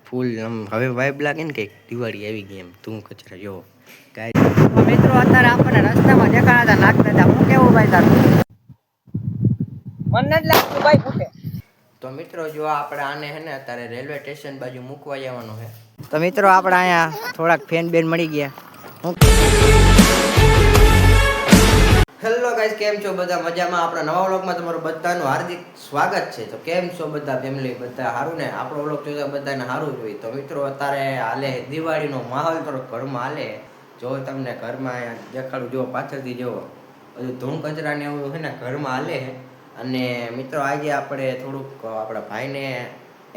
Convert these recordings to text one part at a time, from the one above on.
ફૂલ આમ હવે વાઇબ લાગે ને કે દિવાળી આવી ગઈ એમ તું કચરા જો ગાય મિત્રો અત્યારે આપણને રસ્તામાં દેખાડા હતા નાખતા હતા હું કેવું ભાઈ તારું મને જ લાગતું ભાઈ ફૂટે. તો મિત્રો જો આપણે આને હે ને અત્યારે રેલવે સ્ટેશન બાજુ મૂકવા જવાનું છે. તો મિત્રો આપણે અહીંયા થોડાક ફેન બેન મળી ગયા. હેલો ગાઈસ, કેમ છો બધા મજામાં? આપણા નવા વ્લોગમાં તમારું બધાનું હાર્દિક સ્વાગત છે. તો કેમ છો બધા ફેમિલી? બધા સારું ને? આપણો વ્લોગ જોતા બધાને સારું જોઈએ. તો મિત્રો અત્યારે હાલે દિવાળીનો માહોલ થોડોક ઘરમાં હાલે. જો તમને ઘરમાં અહીંયા દેખાડું, જો પાછળથી જો બધું ધૂમ કચરા ને એવું છે ને ઘરમાં હાલે. અને મિત્રો આજે આપણે થોડુંક આપણા ભાઈને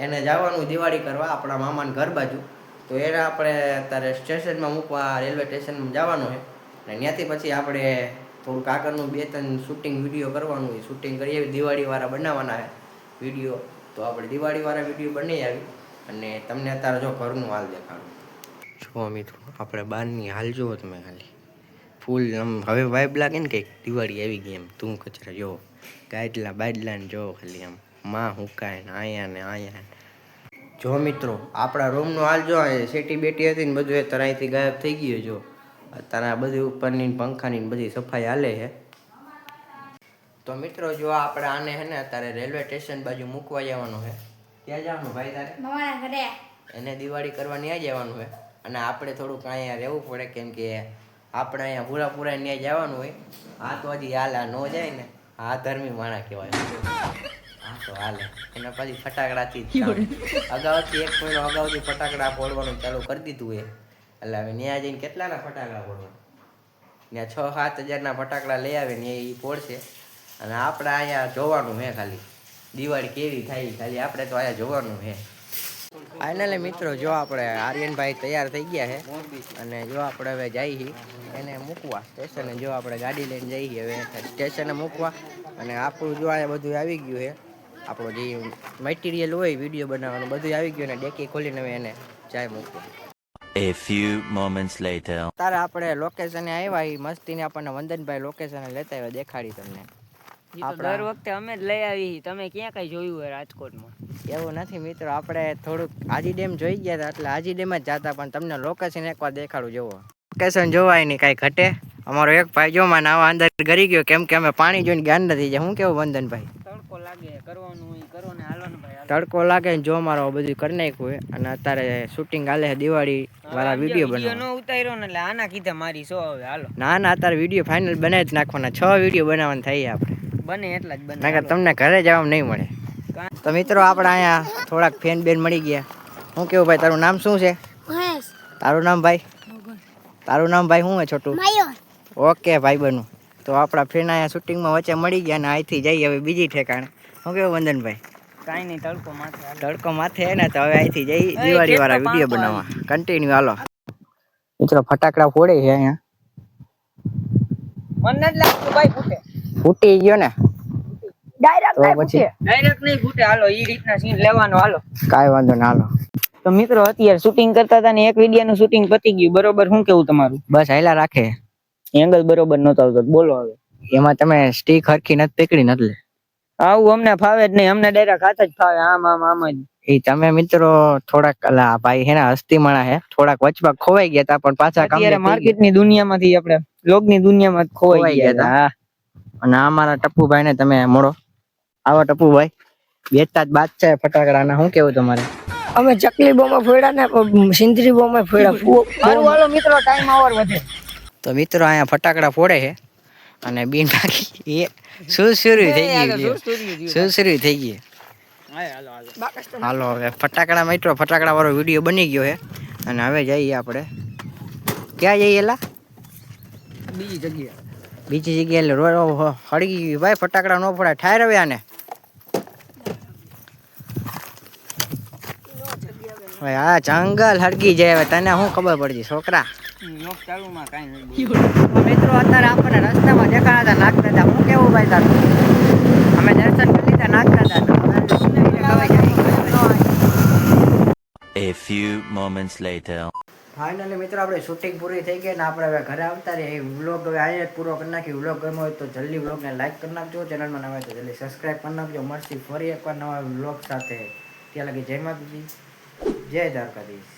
એને જવાનું દિવાળી કરવા આપણા મામાના ઘર બાજુ. તો એને આપણે અત્યારે સ્ટેશનમાં મૂકવા રેલવે સ્ટેશનમાં જવાનું છે. અને ત્યાંથી પછી આપણે થોડુંક આગળનું 2-3 શૂટિંગ વિડીયો કરવાનું હોય. શૂટિંગ કરીએ દિવાળીવાળા બનાવવાના છે વિડીયો. તો આપણે દિવાળીવાળા વિડીયો બનાવી આવી અને તમને અત્યારે જો ઘરનું હાલ દેખાડું. જો મિત્રો આપણે બહારની હાલ જુઓ તમે ખાલી ફૂલ આમ હવે વાઇબ લાગે ને કે દિવાળી આવી ગઈ એમ તું કચરા જો ગાડલા બાડલા ને જો ખાલી આમ માં હુકાય ને આયા જો મિત્રો આપણા રૂમનો હાલ જો સેટી બેટી હતી ને બધું એ તરાઈથી ગાયબ થઈ ગયું. જો અત્યારે આ બધી ઉપરની પંખાની બધી સફાઈ હાલે છે. તો મિત્રો જો આપણે આને હે ને અત્યારે રેલવે સ્ટેશન બાજુ મૂકવા જવાનું છે. ક્યાં જવાનું ભાઈ તારે? મામાના ઘરે. એને દિવાળી કરવા ત્યાં જવાનું છે. અને આપણે થોડુંક અહીંયા રહેવું પડે કેમ કે આપણે અહીંયા પૂરા ત્યાં જવાનું હોય. આ તો હજી હાલ ન જાય ને, આ ધર્મી માણા કહેવાય. હા તો હાલે એના પછી ફટાકડાથી અગાઉથી 1 મહિનો અગાઉથી ફટાકડા ફોડવાનું ચાલુ કરી દીધું હોય. એટલે હવે ત્યાં જઈને કેટલાના ફટાકડા ફોડવાના? ત્યાં 6-7 હજારના ફટાકડા લઈ આવે ને એ ફોડશે. અને આપણે અહીંયા જોવાનું હે ખાલી દિવાળી કેવી થાય ખાલી આપણે તો અહીંયા જોવાનું હે. ફાઇનલી મિત્રો જો આપણે આર્યનભાઈ તૈયાર થઈ ગયા છે અને જો આપણે હવે જઈએ એને મૂકવા સ્ટેશને. જો આપણે ગાડી લઈને જઈએ હવે સ્ટેશને મૂકવા. અને આપણું જો અહીંયા બધું આવી ગયું છે, આપણો જે મટીરિયલ હોય વિડીયો બનાવવાનું બધું આવી ગયું ને ડેકી ખોલીને હવે એને જાય મૂકવા. A few moments later. તારે આપણે લોકેશને આવ્યા એ મસ્તીને આપણને વંદનભાઈ લોકેશને લેતા આવ્યા, દેખાડી તમને. દર વખતે અમે જ લઈ આવી. તમે ક્યાં કઈ જોયું હોય રાજકોટમાં? એવું નથી મિત્રો, આપણે થોડુંક હાજી ડેમ જોઈ ગયા હતા એટલે હાજી ડેમ જ જતા, પણ તમને લોકેશન એકવાર દેખાડું. જોવો લોકેશન જોવાય નહીં કાંઈ ઘટે. અમારો એક ભાઈ જો માં આવા અંદર ગરી ગયો કેમ કે અમે પાણી જોઈને જ્ઞાન નથી જાય. હું કેવું વંદનભાઈ? તડકો લાગે કરવાનું હોય કરો ને હાલવાનું ભાઈ. તડકો લાગે ને જો મારો બધું કરી નાખ્યું હોય. અને અત્યારે શૂટિંગ હાલે દિવાળી વાળા વિડીયો બનાવવાનો. ન ઉતાર્યો ને એટલે આના કીધે મારી સો હવે હાલો. ના અત્યારે વિડીયો ફાઇનલ બનાવી જ નાખવાના. 6 વિડીયો બનાવવાના થાય આપણે. બને એટલા જ બને. નકર તમને ઘરે જવામાં નહીં મળે. તો મિત્રો આપણે અહીંયા થોડાક ફેન બેન મળી ગયા. હું કેવું ભાઈ તારું નામ શું છે? તારું નામ ભાઈ? તારું નામ ભાઈ શું હે છોટું? ઓકે ભાઈ બનું. તો આપણા ફ્રેન્ડ અહીંયા શૂટિંગમાં વચ્ચે મળી ગયા અને અહીંથી જઈએ હવે બીજી ઠેકાણે. શું કેવું વંદનભાઈ? કાંઈ નહીં, તડકો માથે. તડકો માથે હે ને તો હવે અહીંથી જઈ દિવાળી વાળા વિડીયો બનાવવા. કન્ટિન્યુ હાલો મિત્રો. ફટાકડા ફોડે છે અહીંયા. મને જ લાગતું ભાઈ ફૂટે. ફૂટી ગયો ને ડાયરેક્ટ નહીં ફૂટે. હાલો ઈ રીતના સીન લેવાનો. હાલો કાંઈ વાંધો ના હાલો. તો મિત્રો અત્યારે શૂટિંગ કરતા હતા ને એક વિડિયાનું શૂટિંગ પતી ગયું બરોબર. શું કેવું તમારું? બસ હાઈલા રાખે. એંગલ બરોબર નતો આવતો. બોલો હવે એમાં તમે સ્ટીક હરખી નથી પકડી નથી. આવું અમને ફાવે જ નહીં. અમને ડાયરેક્ટ હાથ જ ફાવે. આમ જ. એ તમે મિત્રો થોડાક ભાઈ હે ને હસ્તી માણા હે, થોડાક વચમાં ખોવાઈ ગયા હતા પણ પાછા અત્યારે માર્કેટની દુનિયામાંથી આપણે બ્લોગની દુનિયામાં ખોવાઈ ગયા હતા. અને અમારા ટપ્પુભાઈ ને તમે મળો. આવો ટપ્પુભાઈ, બેચતા જ બાદ છે ફટાકડાના. શું કેવું તમારે? અમે ચકલી બોમાં ફોડ્યા ને સિંદરી બોમાં ફોડ્યા. હાલો મિત્રો ટાઈમ ઓવર વધે. તો મિત્રો અહીંયા ફટાકડા ફોડે છે અને બીન બાકી એ સુરસુરી થઈ ગઈ. સુરસુરી થઈ ગઈ. હાલો હવે ફટાકડા મિત્રો ફટાકડા વાળો વિડીયો બની ગયો છે અને હવે જઈએ આપણે. ક્યાં જઈએ એલા? બીજી જગ્યાએ એટલે હળગી ગયું ભાઈ. ફટાકડા ન ફોડાય. ઠાર હવે આને આ જંગલ હળગી જાય. હવે તને શું ખબર પડતી છોકરા? મિત્રો અત્યારે આપણને રસ્તામાં દેખાડા હતા નાખતા હતા. હું કેવું ભાઈ તારું? અમે દર્શન કરી લીધા નાખતા હતા. A few moments later. Finally મિત્રો આપણે શૂટિંગ પૂરી થઈ ગઈ ને આપણે હવે ઘરે આવતા રહીએ. વ્લોગ હવે અહીંયા જ પૂરો કરી નાખી. વ્લોગ ગમ્યો હોય તો જલ્દી વ્લોગને લાઈક કરી નાખજો. ચેનલમાં નવા હોય તો જલ્દી સબસ્ક્રાઈબ કરી નાખજો. મળશે ફરી એકવાર નવા વ્લોગ સાથે. ત્યાં લગી જય માતાજી. જય દ્વારકાધીશ.